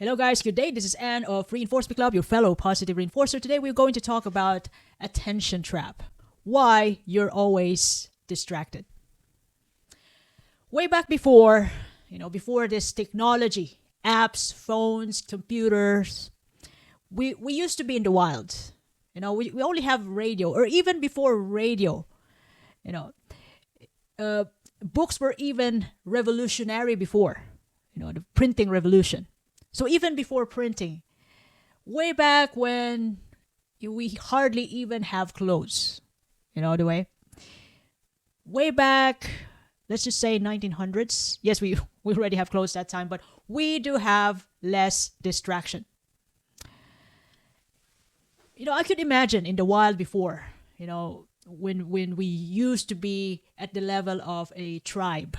Hello, guys. Good day. This is Anne of Reinforcement Club, your fellow positive reinforcer. Today, we're going to talk about attention trap. Why you're always distracted. Way back before, before this technology, apps, phones, computers, we used to be in the wild. We only have radio, or even before radio, you know, uh, books were even revolutionary before, the printing revolution. So even before printing, way back when we hardly even have clothes, the way. Way back, let's just say 1900s. Yes, we already have clothes that time, but we do have less distraction. I could imagine in the wild before, when we used to be at the level of a tribe,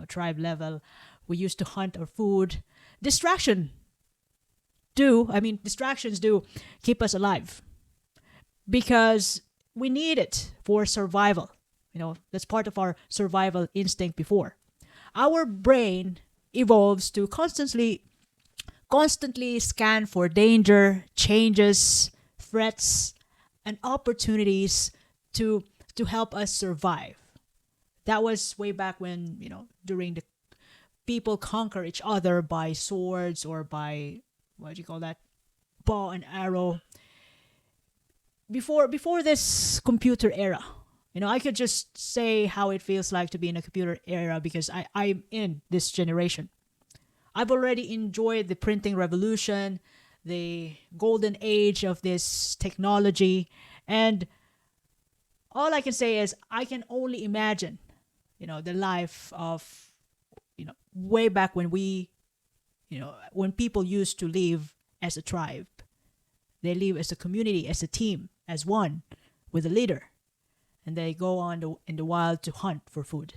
tribe level, we used to hunt our food. Distractions do keep us alive because we need it for survival. That's part of our survival instinct before. Our brain evolves to constantly scan for danger, changes, threats, and opportunities to help us survive. That was way back when, during the people conquer each other by swords or by what do you call that? Bow and arrow. Before this computer era. I could just say how it feels like to be in a computer era because I'm in this generation. I've already enjoyed the printing revolution, the golden age of this technology, and all I can say is I can only imagine, the life of, way back when when people used to live as a tribe. They live as a community, as a team, as one, with a leader. And they go on in the wild to hunt for food.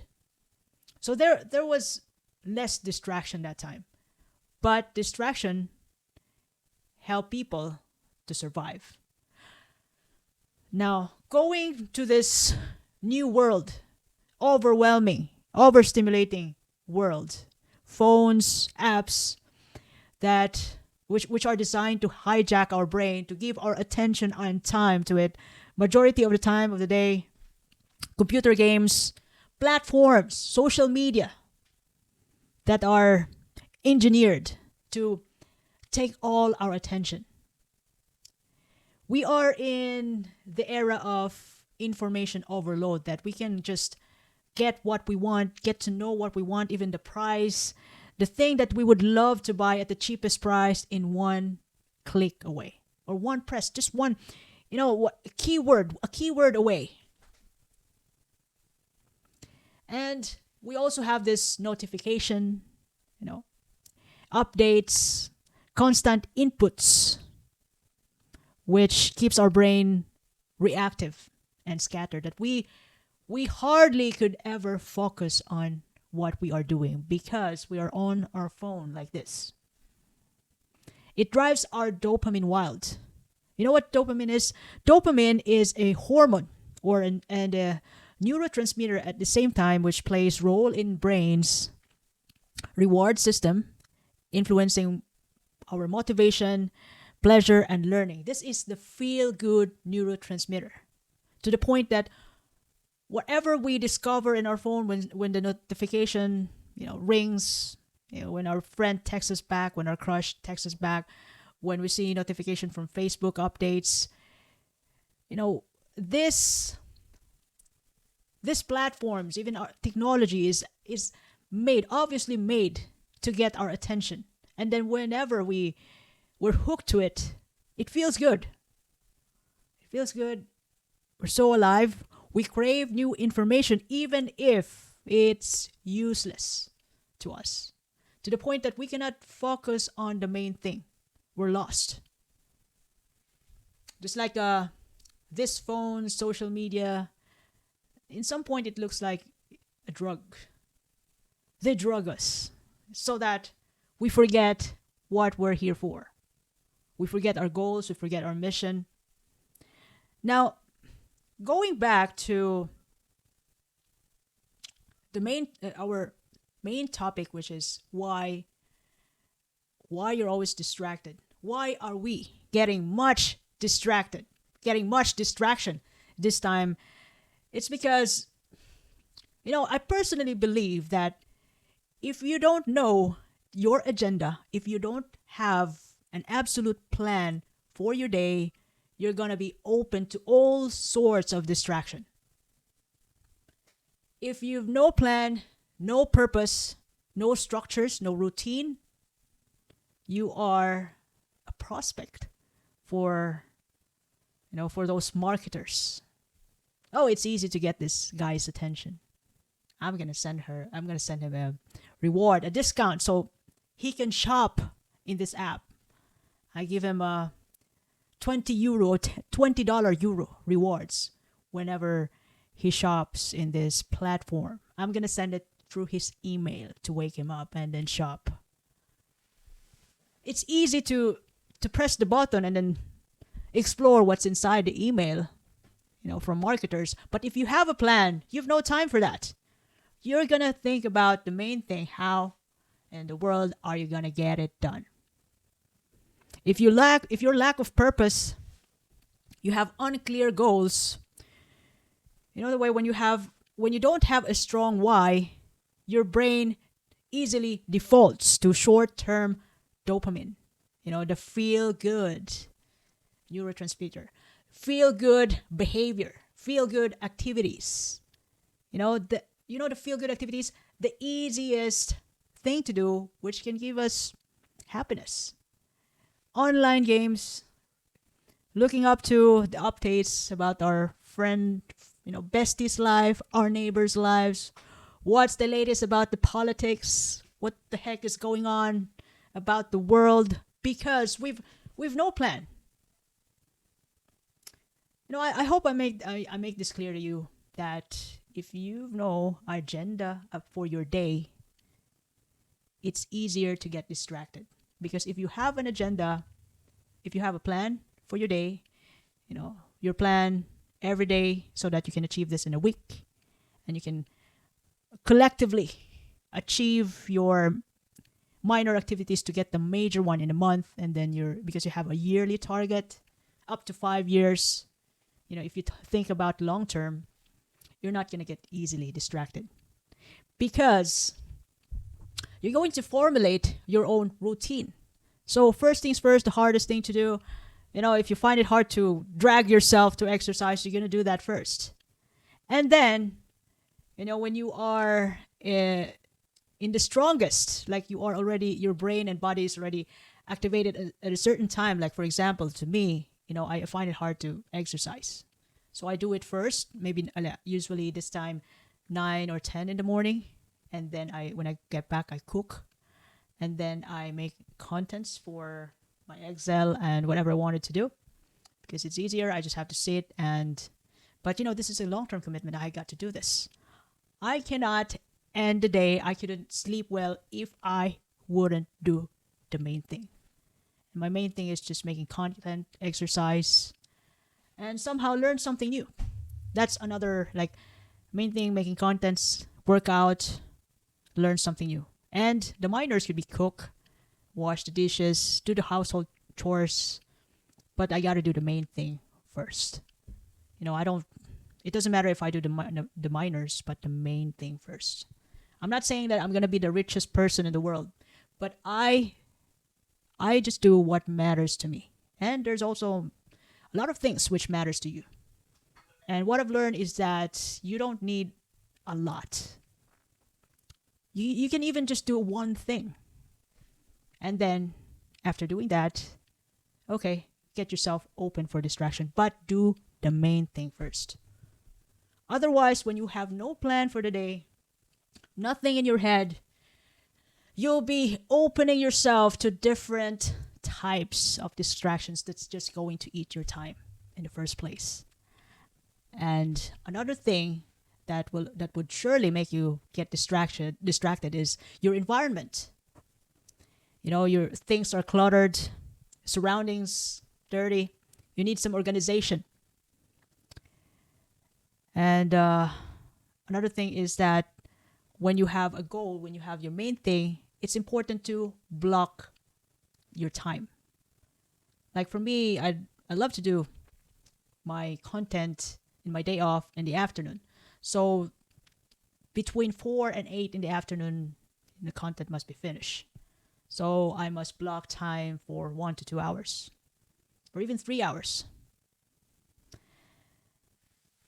So there was less distraction that time. But distraction helped people to survive. Now, going to this new world, overwhelming, overstimulating world, phones, apps that which are designed to hijack our brain, to give our attention and time to it, majority of the time of the day, computer games, platforms, social media that are engineered to take all our attention. We are in the era of information overload that we can just get what we want, get to know what we want, even the price, the thing that we would love to buy at the cheapest price in one click away or one press, just one, a keyword away. And we also have this notification, updates, constant inputs, which keeps our brain reactive and scattered, that we hardly could ever focus on what we are doing because we are on our phone like this. It drives our dopamine wild. You know what dopamine is? Dopamine is a hormone and a neurotransmitter at the same time, which plays role in brain's reward system, influencing our motivation, pleasure, and learning. This is the feel-good neurotransmitter, to the point that whatever we discover in our phone when the notification rings, when our friend texts us back, when our crush texts us back, when we see notification from Facebook updates, this platforms, even our technology is obviously made to get our attention. And then whenever we're hooked to it, it feels good. It feels good. We're so alive. We crave new information even if it's useless to us. To the point that we cannot focus on the main thing. We're lost. Just like this phone, social media, in some point it looks like a drug. They drug us so that we forget what we're here for. We forget our goals, we forget our mission. Now, going back to our main topic, which is why why you're always distracted. Why are we getting much distracted, getting much distraction this time? It's because, I personally believe that if you don't know your agenda, if you don't have an absolute plan for your day, you're going to be open to all sorts of distraction. If you've no plan, no purpose, no structures, no routine, you are a prospect for for those marketers. Oh, it's easy to get this guy's attention. I'm going to send him a reward, a discount so he can shop in this app. I give him a 20 euro, $20 euro rewards whenever he shops in this platform. I'm going to send it through his email to wake him up and then shop. It's easy to press the button and then explore what's inside the email, from marketers. But if you have a plan, you've no time for that. You're going to think about the main thing. How in the world are you going to get it done? If your lack of purpose, you have unclear goals. The way when you don't have a strong why, your brain easily defaults to short-term dopamine. The feel good neurotransmitter, feel good behavior, feel good activities. The feel good activities, the easiest thing to do, which can give us happiness. Online games, looking up to the updates about our friend, bestie's life, our neighbors' lives. What's the latest about the politics? What the heck is going on about the world? Because we've no plan. I hope I make this clear to you that if you know agenda for your day, it's easier to get distracted. Because if you have an agenda, if you have a plan for your day, your plan every day so that you can achieve this in a week and you can collectively achieve your minor activities to get the major one in a month, and then because you have a yearly target up to 5 years, if you think about long term, you're not going to get easily distracted because you're going to formulate your own routine. So first things first, the hardest thing to do, if you find it hard to drag yourself to exercise, you're going to do that first. And then, when you are in the strongest, like you are already, your brain and body is already activated at a certain time. Like for example, to me, I find it hard to exercise. So I do it first, maybe usually this time 9 or 10 in the morning. And then when I get back, I cook. And then I make contents for my Excel and whatever I wanted to do. Because it's easier, I just have to sit but this is a long-term commitment. I got to do this. I cannot end the day, I couldn't sleep well if I wouldn't do the main thing. And my main thing is just making content, exercise, and somehow learn something new. That's another main thing, making contents, workout, learn something new. And the minors could be cook, wash the dishes, do the household chores, but I got to do the main thing first. It doesn't matter if I do the minors, but the main thing first. I'm not saying that I'm going to be the richest person in the world, but I just do what matters to me. And there's also a lot of things which matters to you. And what I've learned is that you don't need a lot. You can even just do one thing. And then after doing that, okay, get yourself open for distraction, but do the main thing first. Otherwise, when you have no plan for the day, nothing in your head, you'll be opening yourself to different types of distractions that's just going to eat your time in the first place. And another thing that would surely make you get distracted is your environment. Your things are cluttered, surroundings dirty. You need some organization. And another thing is that when you have a goal, when you have your main thing, it's important to block your time. Like for me, I love to do my content in my day off in the afternoon. So between 4 and 8 in the afternoon, the content must be finished. So I must block time for 1 to 2 hours or even 3 hours.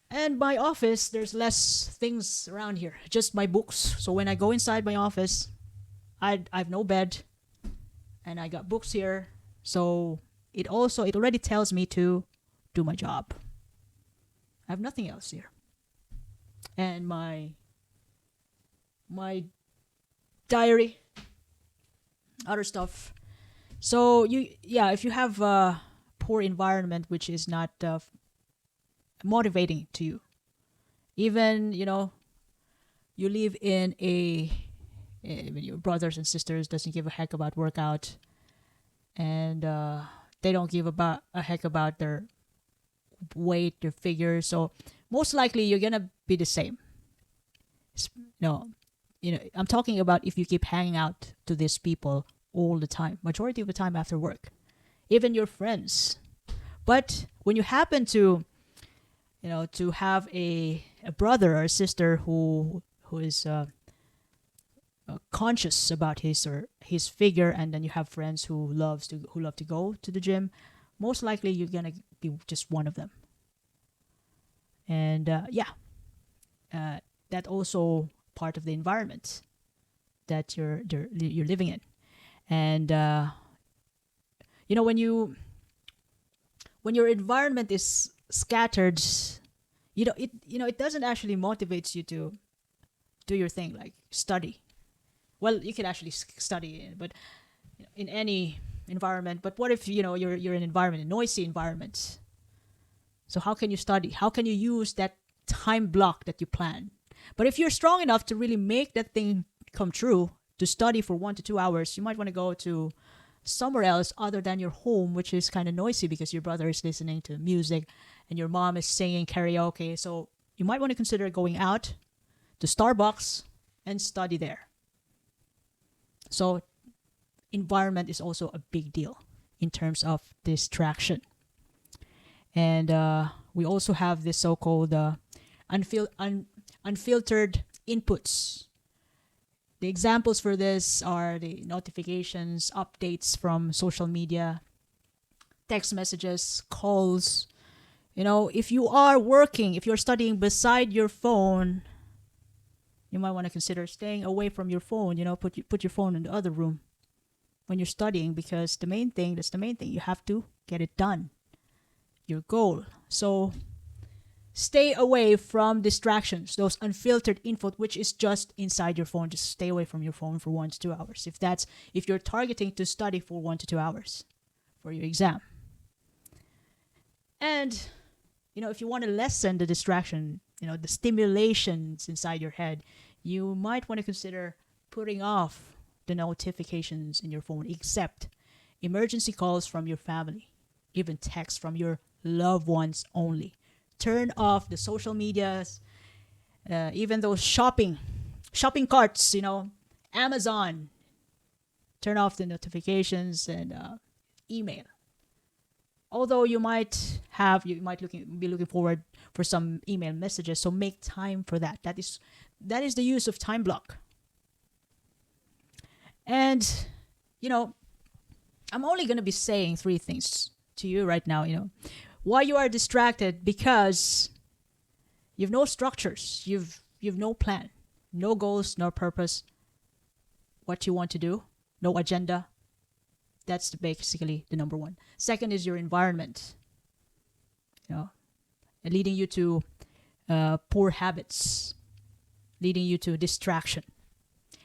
And my office, there's less things around here, just my books. So when I go inside my office, I've no bed and I got books here. So it already tells me to do my job. I have nothing else here. And my diary, other stuff. So if you have a poor environment which is not motivating to you, even you live in when your brothers and sisters doesn't give a heck about workout, and they don't give a heck about their weight, their figure. So most likely you're gonna be the same. No, I'm talking about if you keep hanging out to these people all the time, majority of the time after work, even your friends. But when you happen to to have a brother or a sister who is conscious about his figure, and then you have friends who love to go to the gym, most likely you're gonna be just one of them. And that also part of the environment that you're living in. And when your environment is scattered, it doesn't actually motivate you to do your thing, like study. Well, you can actually study, but in any environment. But what if you're in an environment, a noisy environment? So how can you study? How can you use that time block that you plan? But if you're strong enough to really make that thing come true, to study for 1 to 2 hours, you might want to go to somewhere else other than your home, which is kind of noisy because your brother is listening to music and your mom is singing karaoke. So you might want to consider going out to Starbucks and study there. So environment is also a big deal in terms of distraction. And we also have this so-called unfiltered inputs. The examples for this are the notifications, updates from social media, text messages, calls. If you are working, if you're studying beside your phone, you might want to consider staying away from your phone. Put your phone in the other room when you're studying, because that's the main thing. You have to get it done. Your goal. So stay away from distractions, those unfiltered info, which is just inside your phone. Just stay away from your phone for 1 to 2 hours. If you're targeting to study for 1 to 2 hours for your exam. And, if you want to lessen the distraction, the stimulations inside your head, you might want to consider putting off the notifications in your phone, except emergency calls from your family, even texts from your loved ones only. Turn off the social medias, even those shopping carts, Amazon. Turn off the notifications and email. Although you might be looking forward for some email messages, so make time for that. That is the use of time block. And I'm only going to be saying 3 things to you right now. Why you are distracted: because you've no structures, you've no plan, no goals, no purpose, what you want to do, no agenda. That's basically the number one. Second is your environment, leading you to poor habits, leading you to distraction.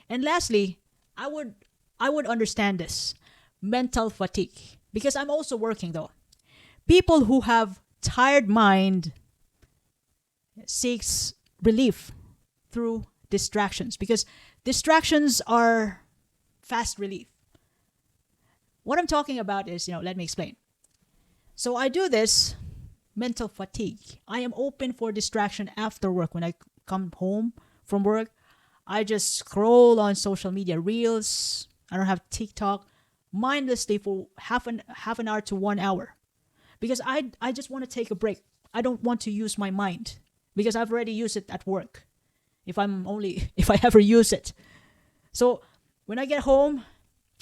And lastly, I would understand this: mental fatigue, because I'm also working though. People who have tired mind seeks relief through distractions, because distractions are fast relief. What I'm talking about is, let me explain. So I do this mental fatigue. I am open for distraction after work. When I come home from work, I just scroll on social media, reels. I don't have TikTok. mindlessly for half an hour to 1 hour, because I just want to take a break. I don't want to use my mind because I've already used it at work. If I ever use it. So when I get home,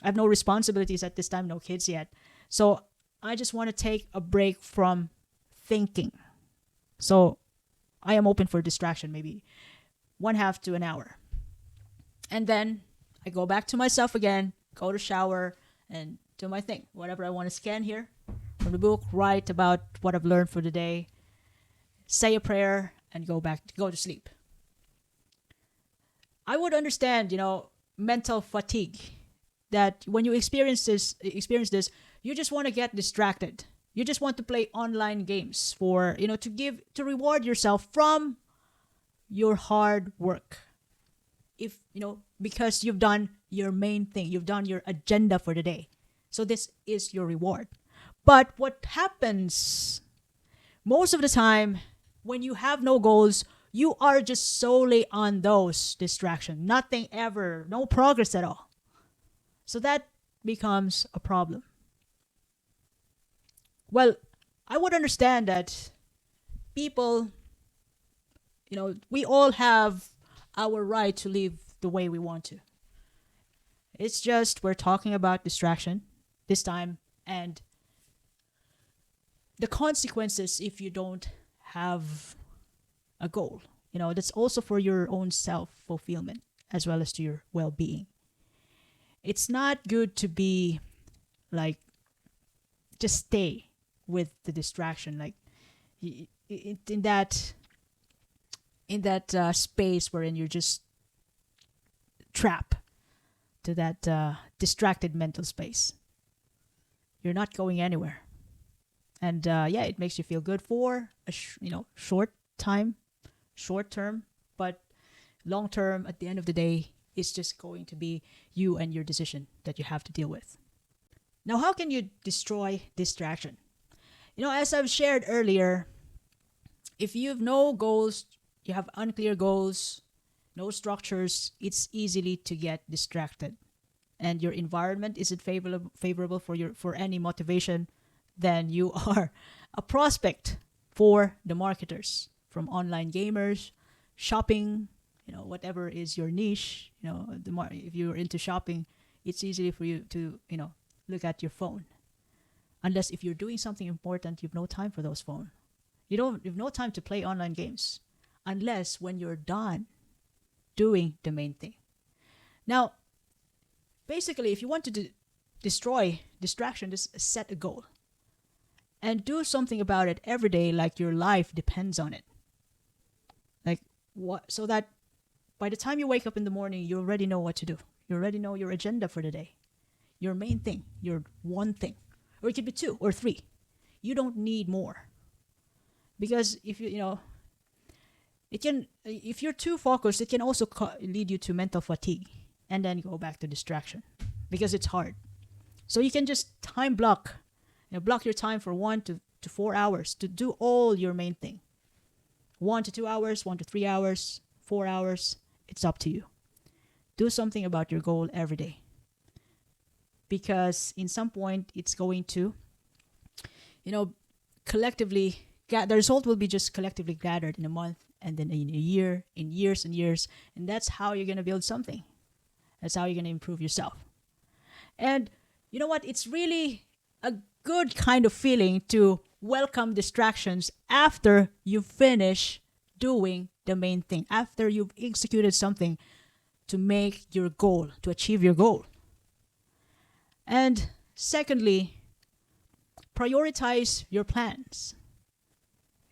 I have no responsibilities at this time, no kids yet. So I just want to take a break from thinking. So I am open for distraction, maybe one half to an hour. And then I go back to myself again, go to shower, and do my thing. Whatever I want to scan here from the book, write about what I've learned for the day, say a prayer, and go to sleep. I would understand, mental fatigue. That when you experience this, you just want to get distracted. You just want to play online games for, to reward yourself from your hard work. If, because you've done your main thing, you've done your agenda for the day. So this is your reward. But what happens most of the time when you have no goals, you are just solely on those distractions. Nothing ever, no progress at all. So that becomes a problem. Well, I would understand that people, we all have our right to live the way we want to. It's just we're talking about distraction this time and the consequences if you don't have a goal. That's also for your own self fulfillment as well as to your well being. It's not good to be like, just stay with the distraction, like in that space wherein you're just trapped to that distracted mental space. You're not going anywhere, and it makes you feel good for a short term, but long term, at the end of the day, it's just going to be you and your decision that you have to deal with. Now, how can you destroy distraction? As I've shared earlier, if you have no goals, you have unclear goals, no structures, it's easily to get distracted. And your environment isn't favorable for any motivation, then you are a prospect for the marketers, from online gamers, shopping, whatever is your niche. If you're into shopping, it's easy for you to look at your phone. Unless if you're doing something important, you've no time for those phone. You've no time to play online games, unless when you're done doing the main thing. Now, basically, if you want to destroy distraction, just set a goal and do something about it every day, like your life depends on it. Like what? So that by the time you wake up in the morning, you already know what to do. You already know your agenda for the day, your main thing, your one thing, or it could be 2 or 3. You don't need more, because if it can. If you're too focused, it can also lead you to mental fatigue, and then go back to distraction, because it's hard. So you can just time block, block your time for 1 to 4 hours to do all your main thing. 1 to 2 hours, 1 to 3 hours, 4 hours. It's up to you. Do something about your goal every day, because in some point it's going to, collectively, the result will be just collectively gathered in a month, and then in a year, in years and years, and that's how you're going to build something. That's how you're going to improve yourself. And you know what? It's really a good kind of feeling to welcome distractions after you finish doing the main thing, after you've executed something to make your goal, to achieve your goal. And secondly, prioritize your plans.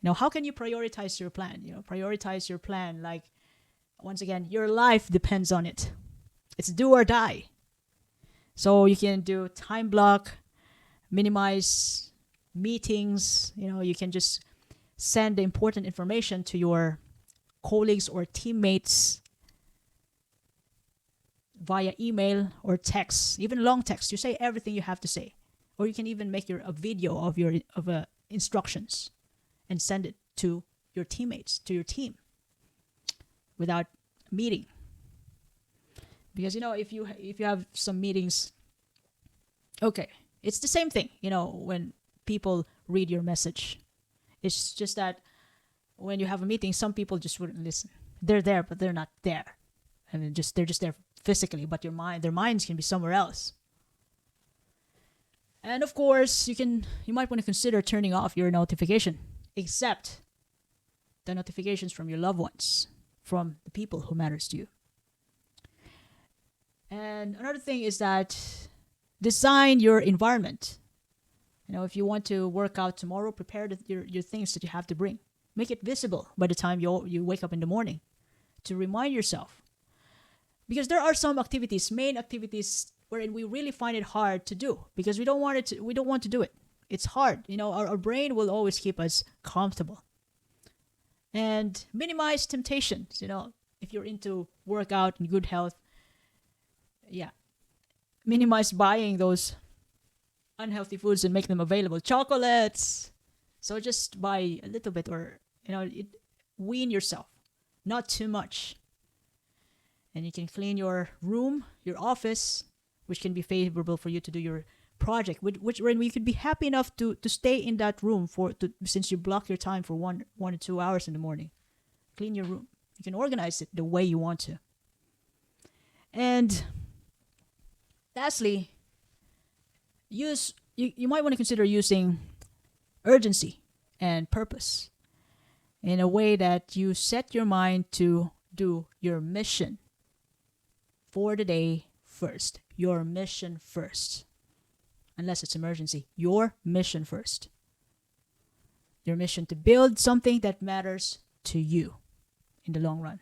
How can you prioritize your plan? Prioritize your plan like, once again, your life depends on it. It's do or die. So you can do time block, minimize meetings. You can just send the important information to your colleagues or teammates via email or text, even long text. You say everything you have to say, or you can even make a video of your instructions and send it to your teammates, to your team, without meeting. Because if you have some meetings Okay. It's the same thing, when people read your message. It's just that when you have a meeting, some people just wouldn't listen. They're there, but they're not there. I mean, they're just there physically, but their minds can be somewhere else. And of course, you might want to consider turning off your notification, except the notifications from your loved ones, from the people who matters to you. And another thing is that design your environment. If you want to work out tomorrow, prepare your things that you have to bring. Make it visible by the time you wake up in the morning to remind yourself. Because there are some activities, main activities, wherein we really find it hard to do because we don't want to do it. It's hard. Our brain will always keep us comfortable. And minimize temptations. If you're into workout and good health, yeah, minimize buying those unhealthy foods and make them available. Chocolates. So just buy a little bit, or wean yourself, not too much. And you can clean your room, your office, which can be favorable for you to do your project, when you could be happy enough to stay in that room since you block your time for 1 or 2 hours in the morning. Clean your room. You can organize it the way you want to. And lastly, you might want to consider using urgency and purpose in a way that you set your mind to do your mission for the day first. Your mission first. Unless it's emergency. Your mission first. Your mission to build something that matters to you in the long run.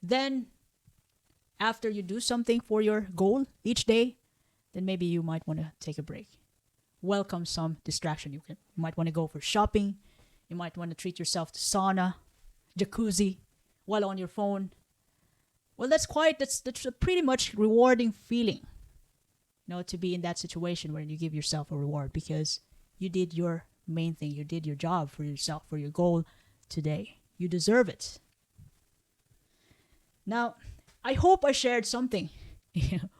Then, after you do something for your goal each day, then maybe you might want to take a break. Welcome some distraction. You might want to go for shopping. You might want to treat yourself to sauna, jacuzzi, while on your phone. Well, that's a pretty much rewarding feeling, to be in that situation where you give yourself a reward because you did your main thing. You did your job for yourself, for your goal today. You deserve it. Now, I hope I shared something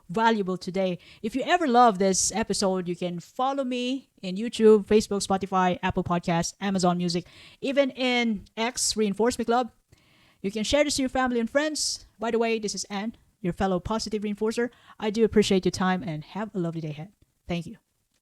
valuable today. If you ever love this episode, you can follow me in YouTube, Facebook, Spotify, Apple Podcasts, Amazon Music, even in X Reinforcement Club. You can share this to your family and friends. By the way, this is Anne, your fellow positive reinforcer. I do appreciate your time and have a lovely day ahead. Thank you.